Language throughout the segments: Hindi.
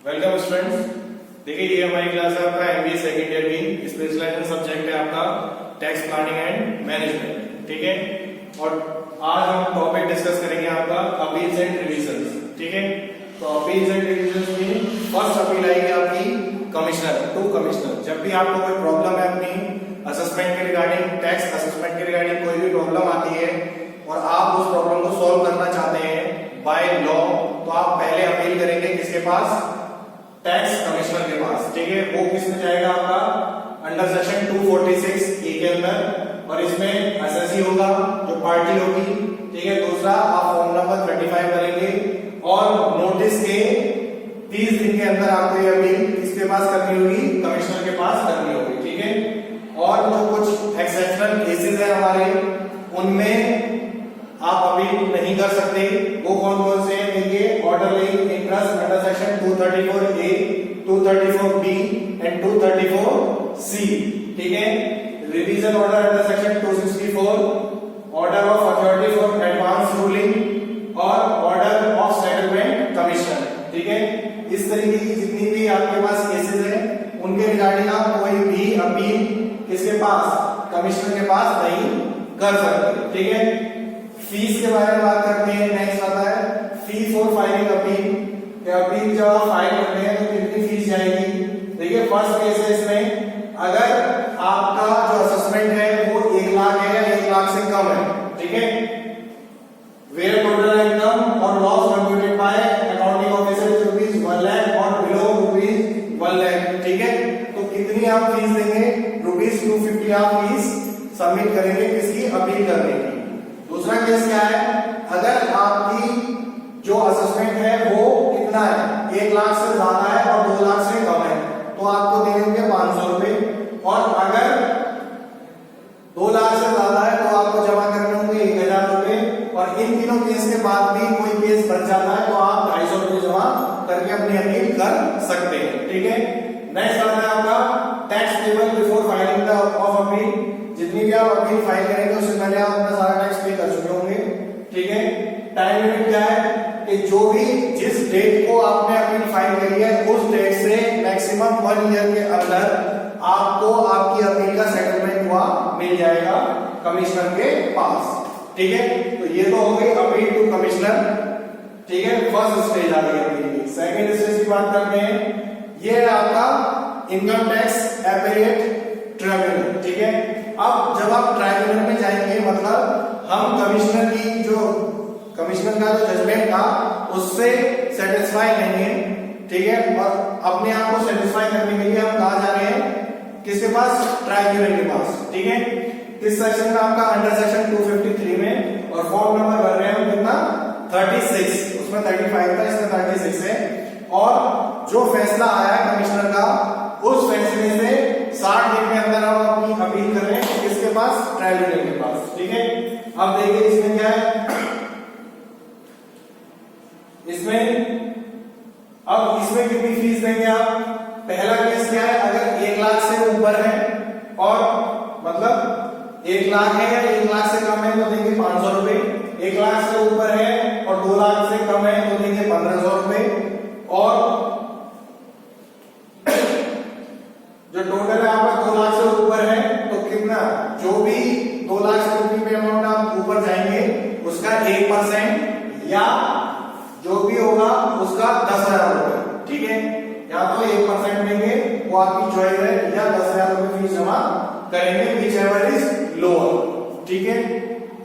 Welcome students. देखिए ये हमारी क्लास है आपका एमबीए सेकंड ईयर की स्पेशलाइजेशन सब्जेक्ट है आपका टैक्स प्लानिंग एंड मैनेजमेंट। ठीक है, और आज हम टॉपिक डिस्कस करेंगे आपका अपील्स एंड रिविजन्स। ठीक है, तो अपील्स एंड रिविजन्स में फर्स्ट अपील आएगी आपकी कमिश्नर टू कमिश्नर। जब भी आपको कोई प्रॉब्लम है अपनी असेसमेंट के रिगार्डिंग, टैक्स असेसमेंट के रिगार्डिंग कोई भी प्रॉब्लम आती है और आप उस प्रॉब्लम को सॉल्व करना चाहते हैं बाय लॉ, तो आप पहले अपील करेंगे किसके पास? टैक्स कमिश्नर के पास। ठीक है, वो किस में जाएगा आपका? अंडर सेक्शन 246 ए के अंदर, और इसमें एसएससी होगा जो पार्टी होगी। ठीक है, दूसरा आप फॉर्म नंबर 35 भरेंगे और नोटिस के 30 दिन के अंदर आपको ये अपील किसके पास करनी होगी? कमिश्नर के पास करनी होगी। ठीक है, और जो कुछ एक्सेप्शनल केसेस है हमारे, उनमें आप अपील नहीं कर सकते। वो कौन कौन से हैं? देखिए, order laying interest under section 234 A, 234 B and 234 C. ठीक है, revision order under section 264, order of authority for advance ruling और ऑर्डर ऑफ सेटलमेंट कमीशन। ठीक है, इस तरीके की जितनी भी आपके पास केसेस हैं उनके रिगार्डिंग आप कोई भी अपील किसके पास? कमिश्नर के पास नहीं कर सकते। ठीक है, फीस के बारे में बात करते हैं। नेक्स्ट आता है fee for filing appeal. Appeal जब आप फाइल करते हैं तो कितनी फीस जाएगी? देखिए, फर्स्ट केस है इसमें, अगर आपका जो असेसमेंट है वो 1 लाख है या 1 लाख से कम है। ठीक है, वेयर टोटल इनकम और loss computed by accounting officer rupees 1 lakh और बिलो रुपीज 1 लाख। ठीक है, तो कितनी आप फीस देंगे? रुपीज 250 आप फीस सबमिट करेंगे किसकी? अपील करने की। दूसरा केस क्या है? अगर आपकी जो असेसमेंट है वो कितना है? 1 लाख से ज्यादा है और 2 लाख से कम है, तो आपको देने होंगे 500 रुपए। और अगर 2 लाख से ज्यादा है तो आपको जमा करने होंगे 1000 रुपए। और इन तीनों केस के बाद भी कोई केस बच जाता है तो आप 250 रुपए जमा करके अपनी अपील कर सकते हैं। ठीक है, नेक्स्ट आता है आपका tax payable before filing the of appeal. जितनी भी आप अपील फाइल करेंगे उससे पहले आप अपना सारा टैक्स पे कर चुके होंगे। ठीक है, टाइम लिमिट क्या है कि जो भी जिस डेट को आपने अपील फाइल करी है उस डेट से मैक्सिमम 1 ईयर के अंदर आपको आपकी अपील का सेटलमेंट हुआ मिल जाएगा कमिश्नर के पास। ठीक है, तो ये तो हो गई अपील टू कमिश्नर। ठीक है, फर्स्ट स्टेज आ गई अपील की। सेकंड स्टेज की बात करते हैं, ये है आपका इनकम टैक्स एपेलेट ट्रिब्यूनल। ठीक है, अब जब आप ट्राइब्यूनल में जाएंगे, मतलब हम कमिश्नर की जो कमिश्नर का जो जजमेंट था उससे सेटिस्फाई नहीं है। ठीक है, और अपने आप को सेटिस्फाई करने के लिए हम कहा जा रहे हैं किसके पास? ट्राइब्यूनल के पास। ठीक है, किस सेक्शन में? आपका अंडर सेक्शन 253 में, और फॉर्म नंबर भर रहे हैं हम कितना? 36। उसमें 35 था, इसमें 36 है। और जो फैसला आया है कमिश्नर का, उस फैसले से 60 दिन के अंदर हम अपनी अपील कर रहे हैं किसके पास? ट्राइब्यूनल के पास। ठीक है, अब देखिए इसमें क्या है। इसमें कितनी फीस देंगे आप? पहला केस क्या है? अगर 1 लाख से ऊपर है और मतलब 1 लाख है या 1 लाख से कम है तो देंगे 500 रुपए। 1 लाख से ऊपर है और 2 लाख से कम है तो देंगे 1500 रुपए। और जो टोटल है आपका 2 लाख से ऊपर है तो कितना? जो भी 2 लाख से ऊपर पे अमाउंट आप ऊपर जाएंगे उसका 1% या जो भी होगा उसका 10,000 रुपए। ठीक है, या तो 1% देंगे, वो आपकी चॉइस है, या 10,000 रुपए फीस जमा करेंगे, विच एवर इज लोअर। ठीक है,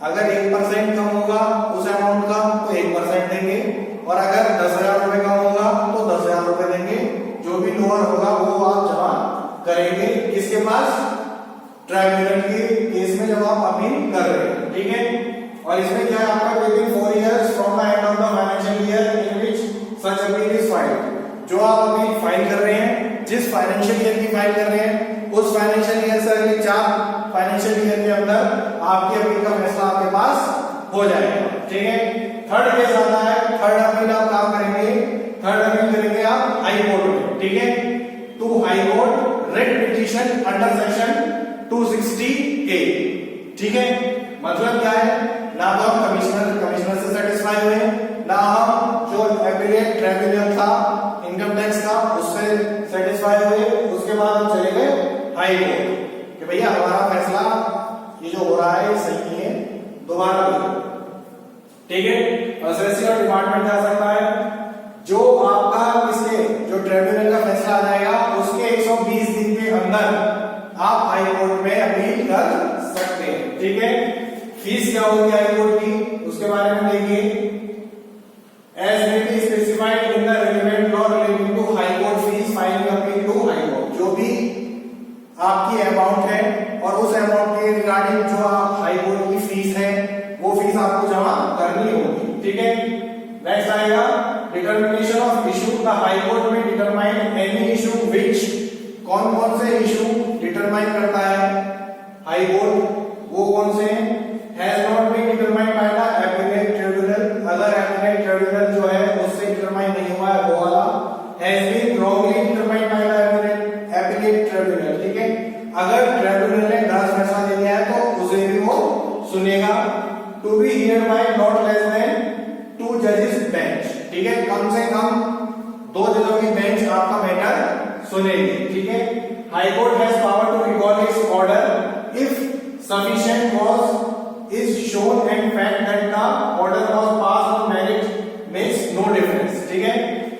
अगर 1% कम होगा उस अमाउंट का तो 1% देंगे, और अगर 10,000 रुपए कम होगा तो 10,000 रुपए देंगे। जो भी लोअर होगा वो आप जमा करेंगे किसके पास? ट्राइब्यूनल के केस में जब आप अपील कर रहे हैं। ठीक है, और इसमें क्या है आपका? Within 4 years from the end of the financial year in which such appeal is filed. जो आप अपील फाइल कर रहे हैं, जिस फाइनेंशियल ईयर की फाइल कर रहे हैं, उस फाइनेंशियल ईयर से अगले 4 फाइनेंशियल ईयर के अंदर आपकी अपील का फैसला आपके पास हो जाएगा। ठीक है, थर्ड केस आता है। थर्ड अपील आप काम करेंगे, थर्ड अपील करेंगे आप हाई कोर्ट में। ठीक है, to high court writ petition under section 260A। ठीक है, मतलब क्या है? ना तो हम कमिश्नर से सेटिस्फाई हुए, ना हम जो एपिलेट ट्रिब्यूनल था इनकम टैक्स का उससे सेटिस्फाई हुए, उसके बाद हम चले गए हाई कोर्ट कि भैया हमारा फैसला ये जो हो रहा है सही है, दोबारा लिखो। ठीक है, एसएससी और डिपार्टमेंट जा सकता है। जो आपका इसके जो ट्रिब्यूनल का फैसला आ जाएगा उसके 120 दिन के अंदर आप हाई कोर्ट में अपील कर सकते हैं। ठीक है, फीस क्या होगी हाई कोर्ट की उसके बारे में देखिए। As may be specified in the relevant law relating to high court fees filing appeal to high court, जो भी आपकी अमाउंट है और उस अमाउंट के रिगार्डिंग जो आप हाई कोर्ट की फीस है वो फीस आपको जमा करनी होगी। ठीक है, नेक्स्ट आएगा determination of issue. The high court में डिटरमाइन एनी इशू विच, कौन कौन से इशू डिटरमाइन करता है हाई कोर्ट, वो कौन से हैं? Has not been determined by the appellate tribunal, अगर एपेलेट ट्रिब्यूनल जो है उससे डिटरमाइन नहीं हुआ है वो वाला। Has been wrongly determined by the appellate tribunal. ठीक है, अगर ट्रिब्यूनल ने गलत फैसला दे दिया है तो उसे भी वो सुनेगा। To be heard by not less than 2 जजेस बेंच। ठीक है, कम से कम 2 जजों की बेंच आपका मैटर सुनेगी। ठीक है, high court has power to recall its order if sufficient cause is shown and fact that the order was passed on merit makes no difference। ठीक है,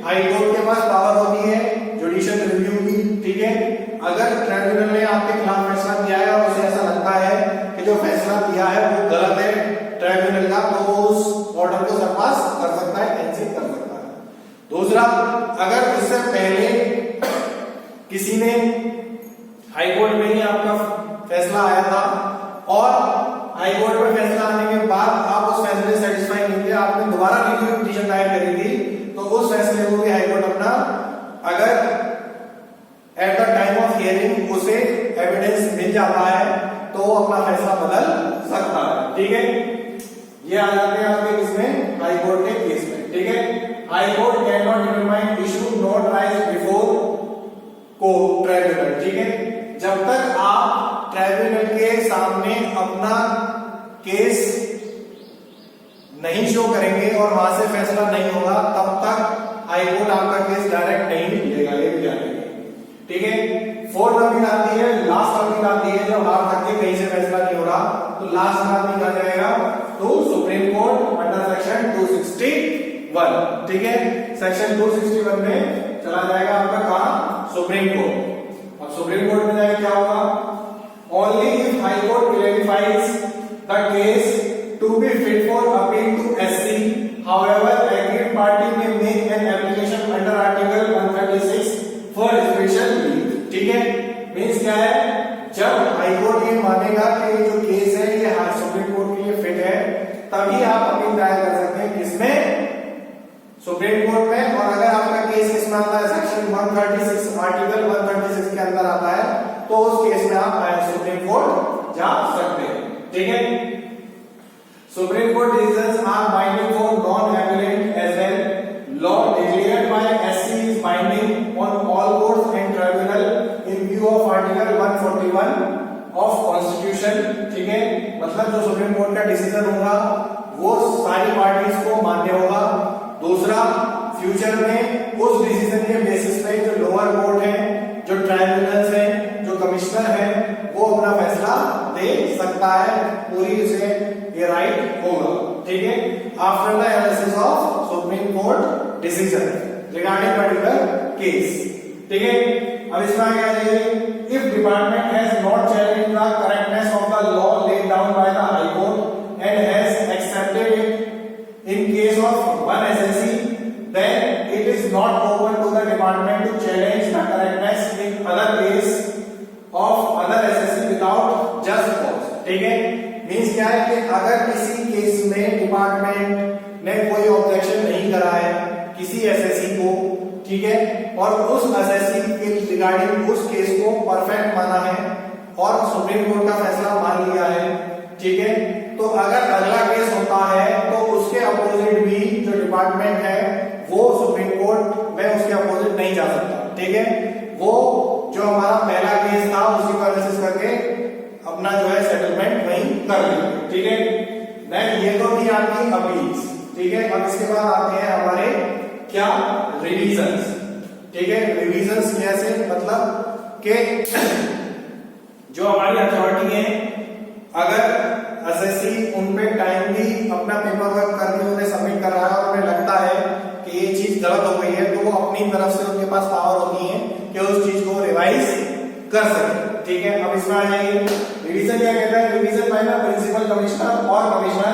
हाई कोर्ट के पास पावर होती है जुडिशियल रिव्यू की। ठीक है, अगर ट्रिब्यूनल ने आपके खिलाफ फैसला दिया है और उसे ऐसा लगता है कि जो फैसला दिया है वो गलत है ट्रिब्यूनल का, तो वो उस ऑर्डर को सरपास कर सकता है, कैंसिल कर सकता है। दूसरा, अगर इससे पहले किसी ने हाई कोर्ट में ही आपका फैसला आया था और हाई कोर्ट में फैसला आने के बाद आप उस फैसले से सेटिस्फाई नहीं थे, आपने दोबारा रिव्यू पिटीशन दायर करी थी, तो उस फैसले को भी हाई कोर्ट अपना, अगर at the time of hearing उसे एविडेंस मिल जाता है तो वो अपना फैसला बदल सकता है। ठीक है, ये आ जाते हैं आपके इसमें हाई कोर्ट के केस में। ठीक है, high court can not determine issue not rise before court tribunal. ठीक है, जब तक आप ट्रिब्यूनल के सामने अपना केस नहीं शो करेंगे और वहां से फैसला नहीं होगा तब तक हाई कोर्ट आपका केस डायरेक्ट नहीं लेगा, ये भी ध्यान रखिए। ठीक है, फोर्थ अपील आती है, लास्ट अपील आती है, जब हार तक के कहीं से फैसला नहीं हो रहा तो लास्ट अपील आ जाएगा तो सुप्रीम कोर्ट अंडर सेक्शन 261। ठीक है, सेक्शन 261 में चला जाएगा आपका कहां, सुप्रीम कोर्ट। अब सुप्रीम कोर्ट में जाके क्या होगा, only if High Court clarifies the case to be fit for appeal to SC, however aggrieved party में make an application under article 136 for special leave. ठीक है, मींस क्या है, जब हाई कोर्ट ये मानेगा कि जो केस है ये सुप्रीम कोर्ट के लिए फिट है तभी आप अपील दायर कर सकते हैं, किसमें, सुप्रीम कोर्ट में। और अगर आपका केस किसमें आता है, सेक्शन 136 आर्टिकल 136 के अंदर आता है तो उस केस में आप सुप्रीम कोर्ट जा सकते हैं। ठीक है, Supreme Court decisions are binding for non appellant as well. Law declared by SC is binding on all courts and tribunal in view of article 141 of constitution. ठीक है, मतलब जो सुप्रीम कोर्ट का डिसीजन होगा वो सारी पार्टीज को मान्य होगा। दूसरा, फ्यूचर में उस डिसीजन के बेसिस पे जो लोअर कोर्ट है, जो ट्राइब्यूनल्स है, जो कमिश्नर है, वो अपना फैसला दे सकता है, पूरी उसे ये राइट होगा। ठीक है, after the analysis of supreme court decision regarding particular case. ठीक है, अब इसमें क्या है, if department has not challenged the correctness of the law laid down by the high court and has accepted it in case of one SSC, then it is not open to the department to challenge the correctness in other case of other SSC without just cause। ठीक है, मींस क्या है कि अगर किसी केस में डिपार्टमेंट ने कोई ऑब्जेक्शन नहीं करा है किसी एसएससी को, ठीक है, और उस एसएससी के रिगार्डिंग उस केस को परफेक्ट माना है और सुप्रीम कोर्ट का फैसला मान लिया है, ठीक है, तो अगर अगला केस होता है तो उसके अपोजिट भी जो डिपार्टमेंट है वो सुप्रीम कोर्ट में उसके अपोजिट नहीं जा सकता। ठीक है, वो जो हमारा पहला केस था उसी को एनालिसिस करके अपना जो है सेटलमेंट वहीं कर लेंगे। ठीक है, नेक्स्ट ये तो थी आपकी अपील्स। ठीक है, अब इसके बाद आते हैं हमारे क्या, रिवीजन्स। ठीक है। रिविजन्स कैसे, मतलब कि जो हमारी अथॉरिटी है, अगर एसएससी उन पे टाइमली अपना पेपर वर्क करके उन्हें सबमिट कर रहा है और उन्हें लगता है कि ये चीज गलत हो गई है, तो वो अपनी तरफ से उनके पास पावर होती है कि उस चीज को रिवाइज कर सके। ठीक है, अब इसमें आ जाएंगे रिवीजन क्या कहता है। Revision by the principal commissioner और कमिश्नर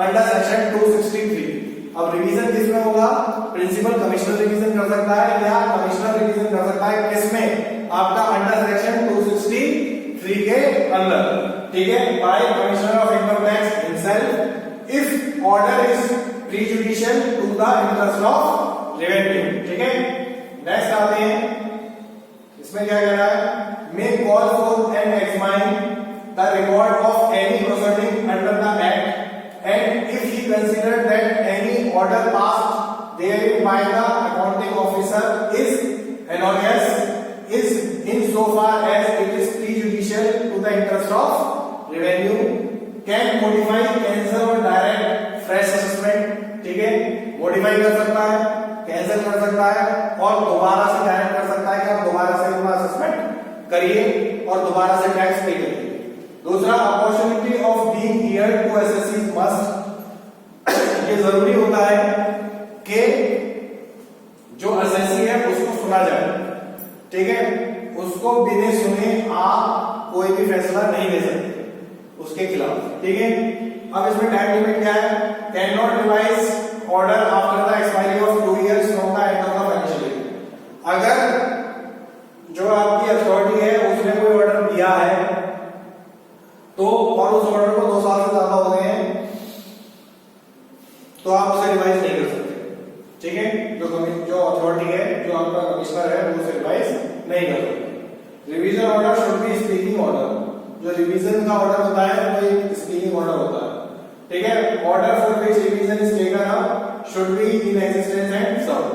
अंडर सेक्शन 263। अब रिवीजन किसमें होगा, प्रिंसिपल कमिश्नर रिवीजन कर सकता है या कमिश्नर रिवीजन कर सकता है, किसमें, आपका अंडर सेक्शन 263 के अंदर। ठीक है, by commissioner of income tax himself if order is prejudicial to the interest of revenue. ठीक है, नेक्स्ट आते हैं, इसमें क्या कह रहा है, मे call for and examine the record of any proceeding under the act and if he considered that any order passed therein by the accounting officer is erroneous, is insofar as it is prejudicial to the interest of revenue, can modify, cancel or direct fresh assessment। ठीक है, modify कर सकता है, cancel कर सकता है और दोबारा से डायरेक्ट कर सकता है कि आप दोबारा से अपना असेसमेंट करिए और दोबारा से टैक्स पे करिए। दूसरा, opportunity of being heard to assessee must, ये जरूरी होता है कि जो एसएससी है उसको सुना जाए। ठीक है, उसको बिना सुने आप कोई भी फैसला नहीं ले सकते उसके खिलाफ। ठीक है, अब इसमें टाइम लिमिट क्या है, can not revise order after the expiry of 2 years from the end of the financial year. अगर जो आपकी अथॉरिटी है उसने कोई ऑर्डर दिया है तो और उस ऑर्डर को 2 साल से ज्यादा हो गए हैं तो आप उसे रिवाइज नहीं कर सकते। ठीक है, जो अथॉरिटी है, जो आपका कमिश्नर है, वो उसे रिवाइज नहीं कर सकते। Revision order should be speaking order, जो रिवीजन का ऑर्डर होता है वो एक स्पीकिंग ऑर्डर होता है। ठीक है, order for which revision is taken up should be in existence and serve.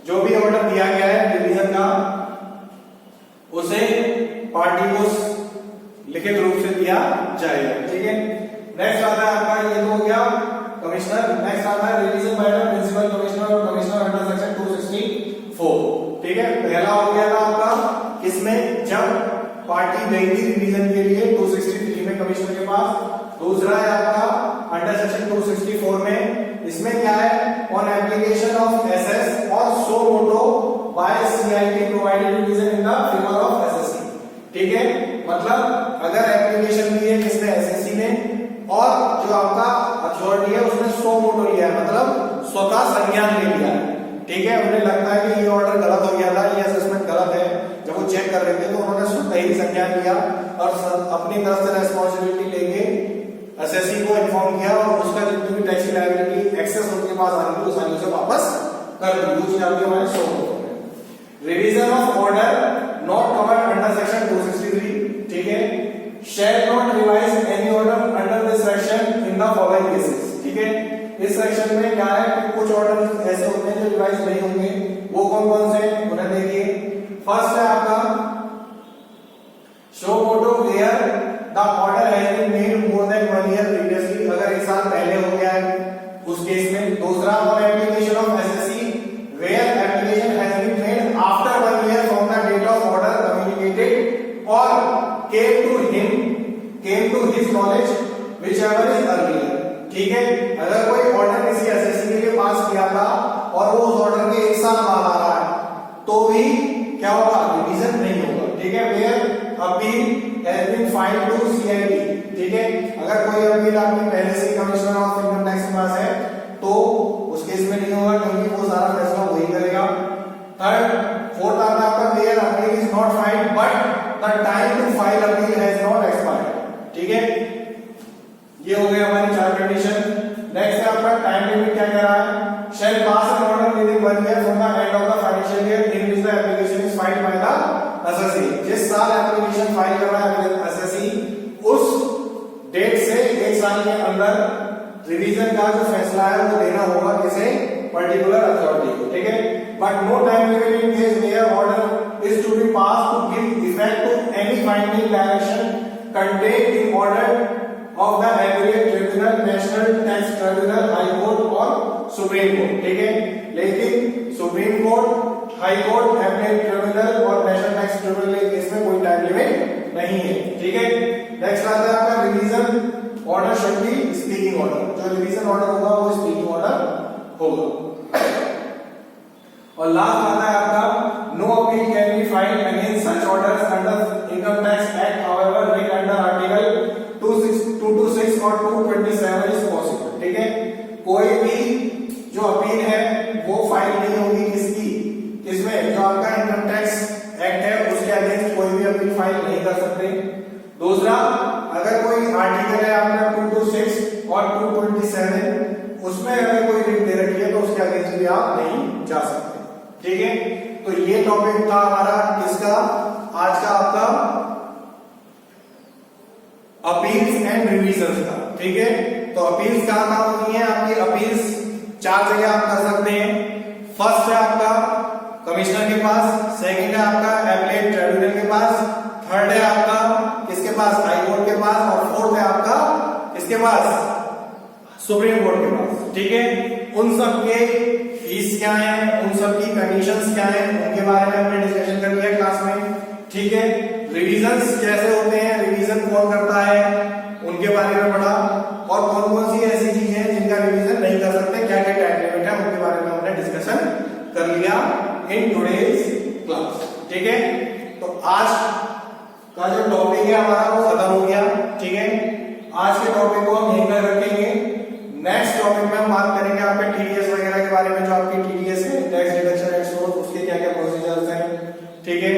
जो भी ऑर्डर दिया गया है रिवीजन का, उसे पार्टी को लिखित रूप से दिया जाएगा। ठीक है, नेक्स्ट आता है आपका, ये तो हो गया कमिश्नर। नेक्स्ट आता है revision by the principal commissioner और कमिश्नर अंडर सेक्शन 264। ठीक है, पहला हो गया था आपका किसमें, जब पार्टी गई थी रिवीजन के लिए 263 में कमिश्नर के पास। दूसरा है आपका अंडर सेक्शन 264 में, इसमें क्या है, ऑन एप्लीकेशन ऑफ एसएस और suo motu by CIT provided revision in the favour of SSC. ठीक है, मतलब अगर एप्लीकेशन दी है किसने, एसएससी ने, और जो आपका अथॉरिटी है उसने सो मोटो लिया है, मतलब स्वतः संज्ञान ले लिया है। ठीक है, उन्हें लगता है कि ये ऑर्डर गलत हो गया था, ये असेसमेंट गलत है, जब वो चेक कर रहे थे तो उन्होंने स्वतः ही संज्ञान लिया और अपनी तरफ से रेस्पॉन्सिबिलिटी लेके एसएससी को इन्फॉर्म किया और उसका जितनी भी टैक्स लायबिलिटी एक्सेस उनके पास आ रही थी उस उसे वापस कर दी। वो चीज आपके हमारे सो मोटो में। Revision of order not covered under section 263। ठीक है, shall not revise any order under this section in the following cases। ठीक है, इस सेक्शन में क्या है कि कुछ ऑर्डर ऐसे होते हैं जो रिवाइज नहीं होंगे, वो कौन कौन से, उन्हें देखिए। फर्स्ट है आपका suo motu where the order has been made more than 1 year previously, अगर 1 साल पहले हो गया है उस केस में। दूसरा, on application of assessee where application has been made after 1 year from the date of order communicated और came to his knowledge whichever is earlier। ठीक है, अगर कोई ऑर्डर किसी एसएससी के पास किया था और वो उस ऑर्डर के 1 साल बाद आ रहा है तो भी क्या होगा, रिवीजन नहीं होगा। ठीक है, where appeal has been filed to CIT. ठीक है, अगर कोई अपील आपकी पहले से कमिश्नर ऑफ इनकम टैक्स के पास है तो उस केस में नहीं होगा क्योंकि वो सारा फैसला वही करेगा। थर्ड, फोर्थ आता है आपका where appeal is not filed but the time to file appeal has not expired. ठीक है, ये हो गए हमारी 4 कंडीशन। नेक्स्ट है आपका टाइम लिमिट क्या कह रहा है, shall pass an order within 1 year from the end of the financial year in which the application is filed by the SSC. जिस साल एप्लीकेशन फाइल कर रहा है एसएससी उस डेट से 1 साल के अंदर रिवीजन का जो फैसला है वो देना होगा किसे, पर्टिकुलर अथॉरिटी को। ठीक है, but no time limit in case where order is to be pass to give effect to any finding direction contained in order of the appellate tribunal, national tax tribunal, high court और सुप्रीम कोर्ट। ठीक है, लेकिन supreme court, high court, appellate tribunal और नेशनल टैक्स ट्रिब्यूनल के केस में कोई टाइम लिमिट नहीं है। ठीक है, नेक्स्ट आता है आपका revision order should be speaking order. जो रिवीजन ऑर्डर होगा वो स्पीकिंग ऑर्डर होगा। और लास्ट आता है आपका no appeal can be filed against such orders under income tax act, however writ under article 226 और 227 इज पॉसिबल। ठीक है, कोई भी जो अपील है वो फाइल नहीं होगी किसकी, इसमें जो आपका इनकम टैक्स एक्ट है उसके अगेंस्ट कोई भी अपील फाइल नहीं कर सकते। दूसरा, अगर कोई आर्टिकल है आपका 226 और 227 उसमें अगर कोई रिट दे रखी है तो उसके अगेंस्ट भी आप नहीं जा सकते। ठीक है, तो ये टॉपिक था हमारा किसका, आज का आपका अपील्स एंड रिवीजन का। ठीक है, तो अपील्स कहां होती है आपकी, अपील्स 4 जगह आप कर सकते हैं। फर्स्ट है आपका कमिश्नर के पास, सेकंड है आपका एपीलेट ट्रिब्यूनल के पास, थर्ड है आपका किसके पास, हाई कोर्ट के पास, और फोर्थ है आपका किसके पास, सुप्रीम कोर्ट के पास। ठीक है, उन सब के फीस क्या है, उन सब की कंडीशंस क्या है, उनके बारे में हमने डिस्कशन कर लिया क्लास में। ठीक है, रिवीजन्स कैसे होते हैं, रिवीजन कौन करता है उनके बारे में पढ़ा, और कौन कौन सी ऐसी चीजें हैं जिनका रिवीजन नहीं कर सकते, क्या क्या टाइम लिमिट है उनके बारे में हमने डिस्कशन कर लिया इन टुडेज क्लास। ठीक है, तो आज का जो टॉपिक है हमारा वो खत्म हो गया। ठीक है, आज के टॉपिक को हम यहीं पर रखेंगे। नेक्स्ट टॉपिक में हम बात करेंगे आपके टीडीएस वगैरह के बारे में, जो आपकी टीडीएस है, टैक्स डिडक्शन एंड सोर्स, उसके क्या क्या प्रोसीजर्स हैं। ठीक है,